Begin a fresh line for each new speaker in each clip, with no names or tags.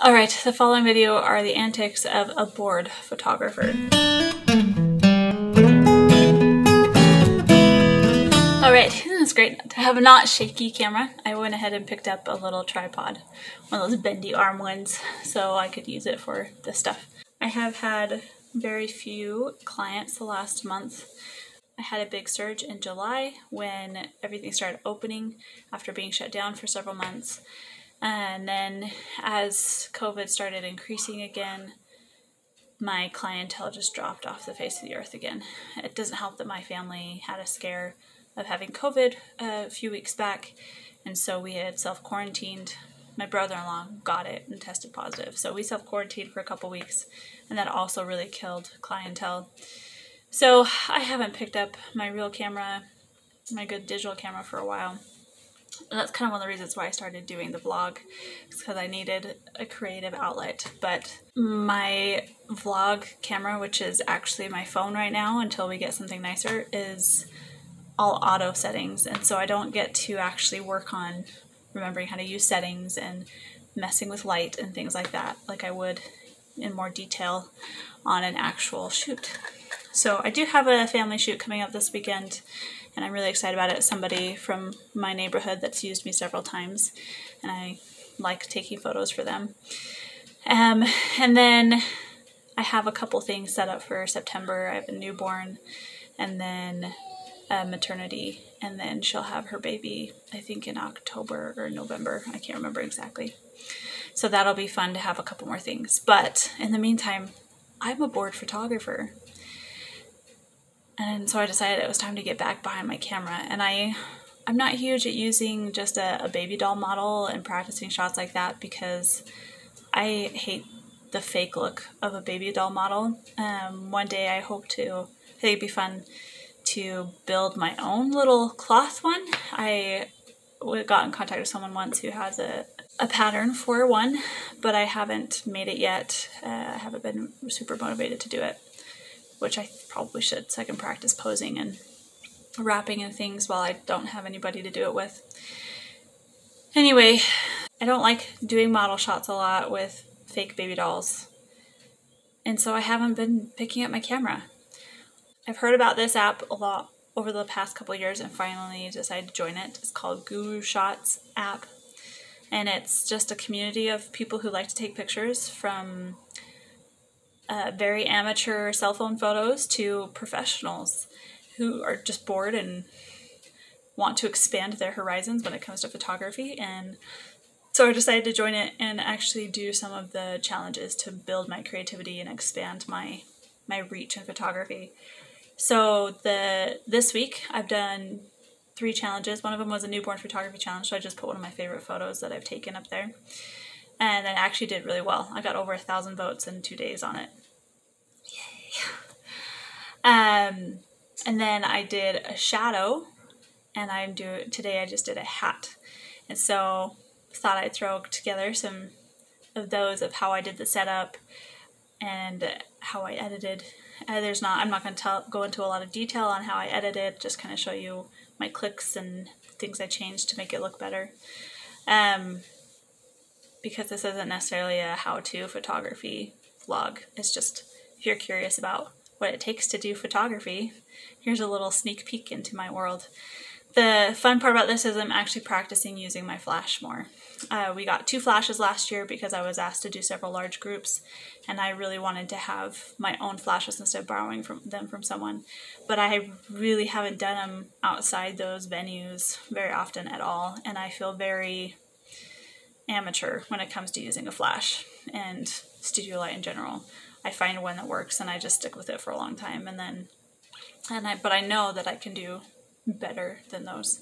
Alright, the following video are the antics of a bored photographer. Alright, it's great to have a not shaky camera. I went ahead and picked up a little tripod, one of those bendy arm ones, so I could use it for this stuff. I have had very few clients the last month. I had a big surge in July when everything started opening after being shut down for several months. And then as COVID started increasing again, my clientele just dropped off the face of the earth again. It doesn't help that my family had a scare of having COVID a few weeks back, and so we had self-quarantined. My brother-in-law got it and tested positive, so we self-quarantined for a couple weeks, and that also really killed clientele. So I haven't picked up my real camera, my good digital camera, for a while. And that's kind of one of the reasons why I started doing the vlog, because I needed a creative outlet. But my vlog camera, which is actually my phone right now until we get something nicer, is all auto settings, and so I don't get to actually work on remembering how to use settings and messing with light and things like that like I would in more detail on an actual shoot. So I do have a family shoot coming up this weekend, and I'm really excited about it. Somebody from my neighborhood that's used me several times, and I like taking photos for them. And then I have a couple things set up for September. I have a newborn, and then maternity, and then she'll have her baby, I think, in October or November. I can't remember exactly. So that'll be fun to have a couple more things. But in the meantime, I'm a bored photographer. And so I decided it was time to get back behind my camera. And I'm not huge at using just a baby doll model and practicing shots like that, because I hate the fake look of a baby doll model. One day I think it'd be fun to build my own little cloth one. I got in contact with someone once who has a pattern for one, but I haven't made it yet. I haven't been super motivated to do it, which I probably should, so I can practice posing and wrapping and things while I don't have anybody to do it with. Anyway, I don't like doing model shots a lot with fake baby dolls, and so I haven't been picking up my camera. I've heard about this app a lot over the past couple of years and finally decided to join it. It's called Guru Shots app, and it's just a community of people who like to take pictures, from very amateur cell phone photos to professionals who are just bored and want to expand their horizons when it comes to photography. And so I decided to join it and actually do some of the challenges to build my creativity and expand my reach in photography. So this week I've done 3 challenges. One of them was a newborn photography challenge, so I just put one of my favorite photos that I've taken up there. And it actually did really well. I got over 1,000 votes in 2 days on it. Yay! And then I did a shadow, and today I just did a hat. And so thought I'd throw together some of those of how I did the setup and how I edited. I'm not going to go into a lot of detail on how I edited, just kind of show you my clicks and things I changed to make it look better. Because this isn't necessarily a how-to photography vlog. It's just, if you're curious about what it takes to do photography, here's a little sneak peek into my world. The fun part about this is I'm actually practicing using my flash more. We got 2 flashes last year because I was asked to do several large groups, and I really wanted to have my own flashes instead of borrowing them from someone. But I really haven't done them outside those venues very often at all, and I feel very amateur when it comes to using a flash and studio light in general. I find one that works and I just stick with it for a long time, but I know that I can do better than those.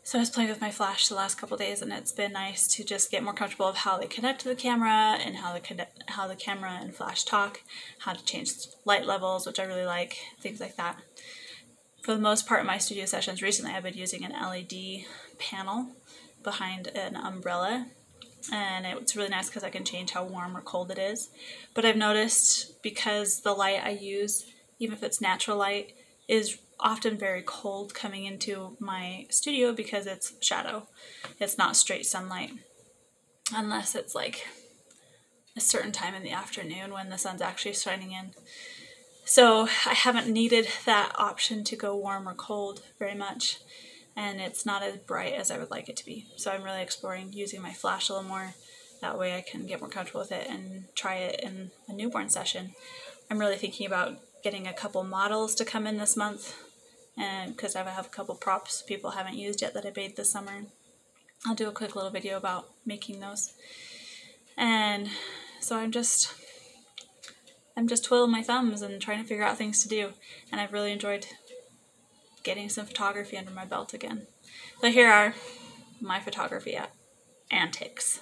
So I was playing with my flash the last couple days, and it's been nice to just get more comfortable with how they connect to the camera and how the camera and flash talk, how to change light levels, which I really like, things like that. For the most part in my studio sessions recently, I've been using an LED panel behind an umbrella, and it's really nice because I can change how warm or cold it is. But I've noticed, because the light I use, even if it's natural light, is often very cold coming into my studio because it's shadow. It's not straight sunlight, unless it's like a certain time in the afternoon when the sun's actually shining in. So I haven't needed that option to go warm or cold very much, and it's not as bright as I would like it to be. So I'm really exploring using my flash a little more. That way I can get more comfortable with it and try it in a newborn session. I'm really thinking about getting a couple models to come in this month, and because I have a couple props people haven't used yet that I made this summer. I'll do a quick little video about making those. And so I'm just twiddling my thumbs and trying to figure out things to do, and I've really enjoyed getting some photography under my belt again. So here are my photography antics.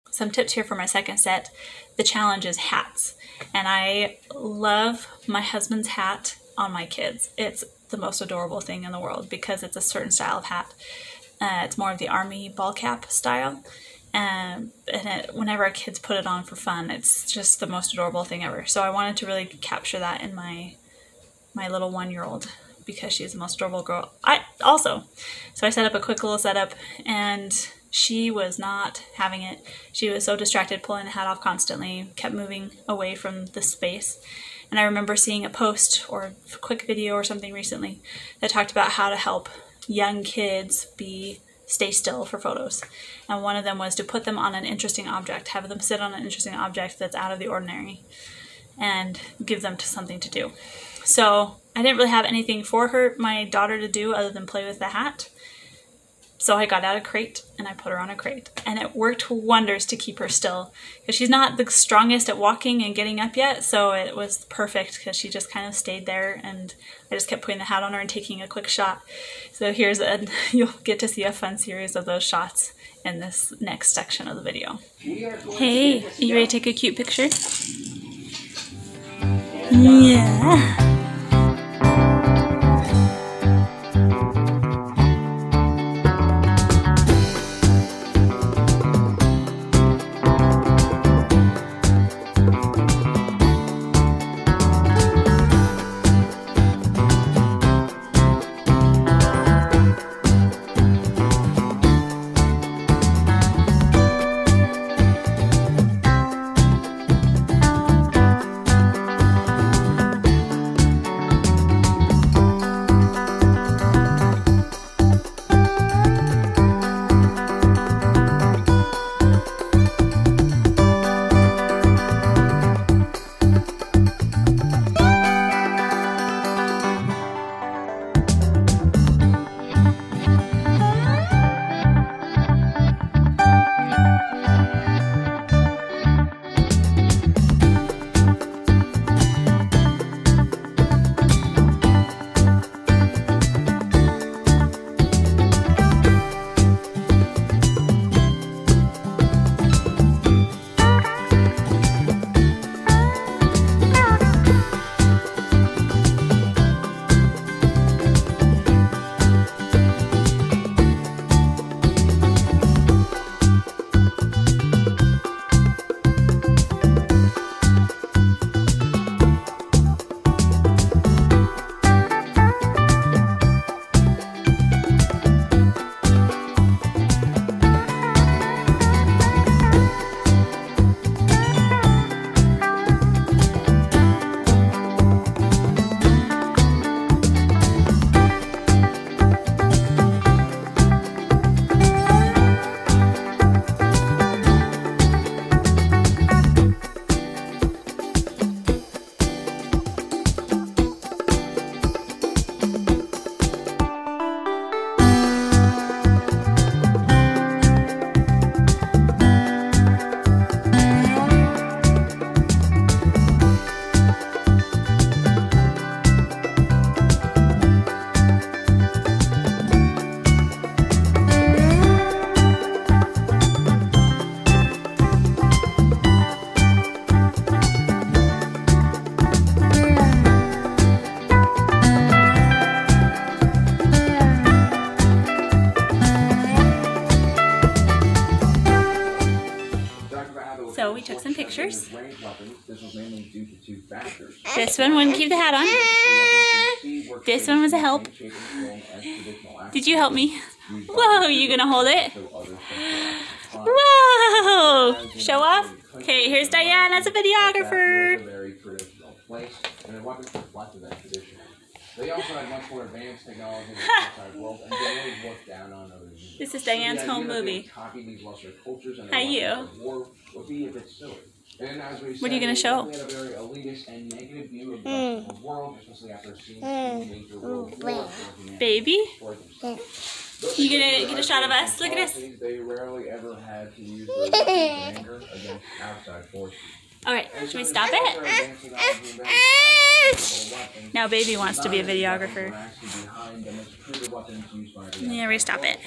Some tips here for my second set. The challenge is hats, and I love my husband's hat on my kids. It's the most adorable thing in the world because it's a certain style of hat. It's more of the army ball cap style, and whenever our kids put it on for fun, it's just the most adorable thing ever. So I wanted to really capture that in my little 1-year-old because she's the most adorable girl. So I set up a quick little setup, and she was not having it. She was so distracted, pulling the hat off constantly, kept moving away from the space. And I remember seeing a post or a quick video or something recently that talked about how to help young kids stay still for photos. And one of them was to put them on an interesting object, have them sit on an interesting object that's out of the ordinary, and give them something to do. So I didn't really have anything for my daughter to do other than play with the hat. So I got out a crate and I put her on a crate, and it worked wonders to keep her still because she's not the strongest at walking and getting up yet. So it was perfect because she just kind of stayed there, and I just kept putting the hat on her and taking a quick shot. So you'll get to see a fun series of those shots in this next section of the video. Hey, are you ready to take a cute picture? Yeah. So we took some pictures. This one wouldn't keep the hat on. This one was a help. Did you help me? Whoa, you gonna hold it? Whoa! Show off? Okay, here's Diane as a videographer. They also had much more advanced technology in the outside world, and they always looked down on others. This is Diane's home movie. Hi, you. What are you going to show? Baby? You gonna get a shot of us? Look at us. They rarely ever had to use anger against outside forces. Alright, should we stop it? Now baby wants to be a videographer. Yeah, we stop it.